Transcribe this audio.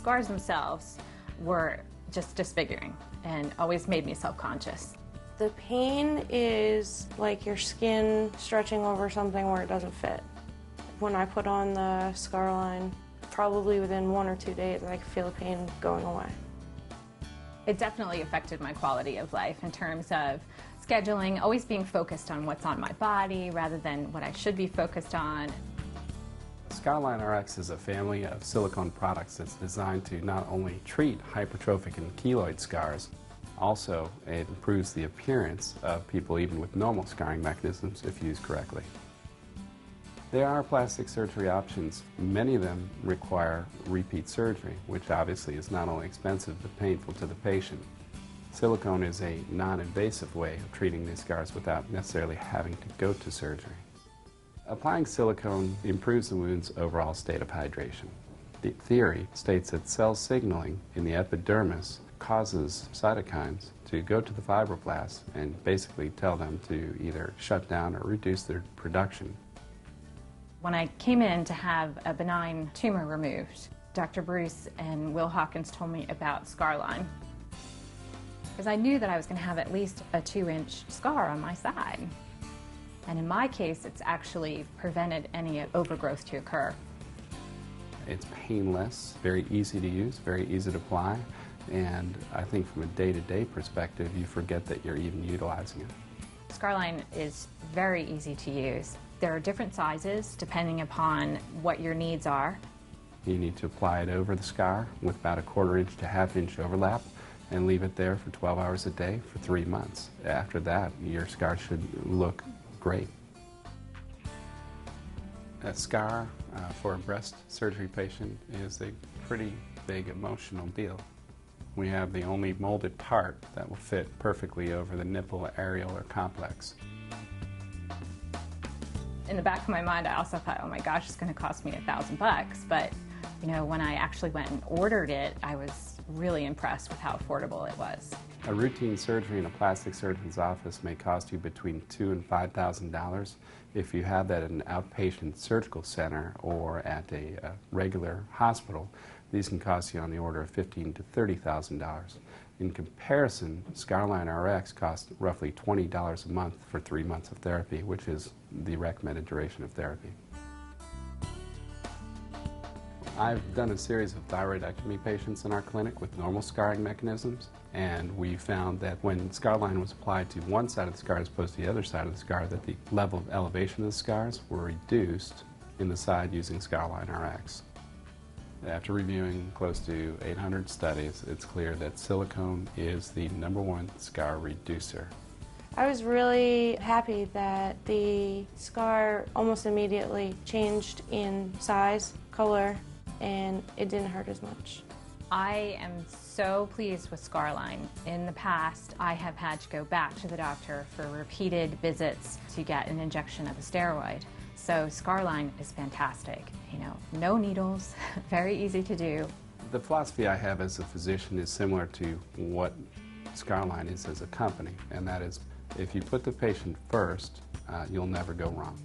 scars themselves were just disfiguring and always made me self-conscious. The pain is like your skin stretching over something where it doesn't fit. When I put on the Scarline, probably within 1 or 2 days, I could feel the pain going away. It definitely affected my quality of life in terms of scheduling, always being focused on what's on my body rather than what I should be focused on. Scarline RX is a family of silicone products that's designed to not only treat hypertrophic and keloid scars, also it improves the appearance of people even with normal scarring mechanisms if used correctly. There are plastic surgery options. Many of them require repeat surgery, which obviously is not only expensive but painful to the patient. Silicone is a non-invasive way of treating these scars without necessarily having to go to surgery. Applying silicone improves the wound's overall state of hydration. The theory states that cell signaling in the epidermis causes cytokines to go to the fibroblasts and basically tell them to either shut down or reduce their production. When I came in to have a benign tumor removed, Dr. Bruce and Will Hawkins told me about Scarline, because I knew that I was going to have at least a 2-inch scar on my side. And in my case, it's actually prevented any overgrowth to occur. It's painless, very easy to use, very easy to apply, and I think from a day-to-day perspective, you forget that you're even utilizing it. Scarline is very easy to use. There are different sizes depending upon what your needs are. You need to apply it over the scar with about a 1/4 inch to 1/2 inch overlap and leave it there for 12 hours a day for 3 months. After that, your scar should look great. A scar for a breast surgery patient is a pretty big emotional deal. We have the only molded part that will fit perfectly over the nipple areolar complex. In the back of my mind, I also thought, oh my gosh, it's going to cost me $1,000. But, you know, when I actually went and ordered it, I was really impressed with how affordable it was. A routine surgery in a plastic surgeon's office may cost you between $2,000 and $5,000. If you have that at an outpatient surgical center or at a regular hospital, these can cost you on the order of $15,000 to $30,000. In comparison, Scarline RX costs roughly $20 a month for 3 months of therapy, which is the recommended duration of therapy. I've done a series of thyroidectomy patients in our clinic with normal scarring mechanisms, and we found that when Scarline was applied to one side of the scar as opposed to the other side of the scar, that the level of elevation of the scars were reduced in the side using Scarline RX. After reviewing close to 800 studies, it's clear that silicone is the #1 scar reducer. I was really happy that the scar almost immediately changed in size, color, and it didn't hurt as much. I am so pleased with Scarline. In the past, I have had to go back to the doctor for repeated visits to get an injection of a steroid. So Scarline is fantastic. You know, no needles, very easy to do. The philosophy I have as a physician is similar to what Scarline is as a company, and that is if you put the patient first, you'll never go wrong.